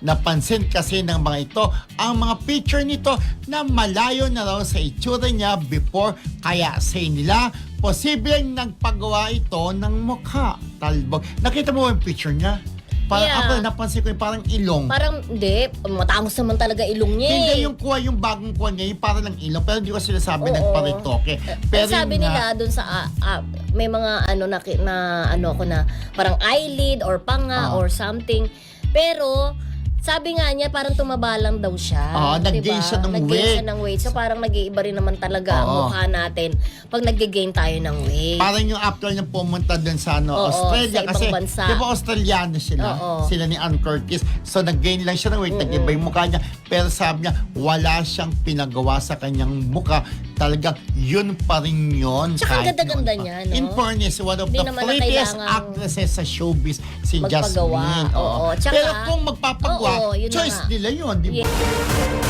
Napansin kasi ng mga ito ang mga picture nito na malayo na raw sa itsura niya before, kaya say nila posibleng nagpagawa ito ng mukha. Talbog. Nakita mo yung picture niya? Parang Yeah. ako napansin ko yung parang ilong. Parang, hindi. Matangos naman talaga ilong niya Hindi eh. yung kuha, yung bagong kuha niya, yung parang lang ilong. Pero hindi ko sila sabi Oo. nagparitoke. Pero sabi yun nila dun sa may mga ano na ano ko na parang eyelid or panga or something. Pero sabi nga niya parang tumaba lang daw siya. Oo, nag-gain siya ng Nag-gain weight. siya ng weight. So parang nag-iiba rin naman talaga ang Oo. mukha natin pag nag-gain tayo ng weight. Parang yung after niya pumunta dun sa Oo, Australia. sa ibang Kasi bansa. di ba Australiano sila? Oo. Sila ni Ann Curtis. So nag-gain lang siya ng weight. Nag-iba yung mukha niya. Pero sabi niya, wala siyang pinagawa sa kanyang mukha. Talagang yun pa rin yun. Tsaka kahit ganda-ganda noon pa. niya, no? In fairness, one of Hindi the naman na prettiest kailangang actresses sa showbiz, si magpagawa. Jasmine. Oo. Tsaka, Pero kung magpapagawa, oo, yun na choice nga. nila yun. Di ba? Yeah.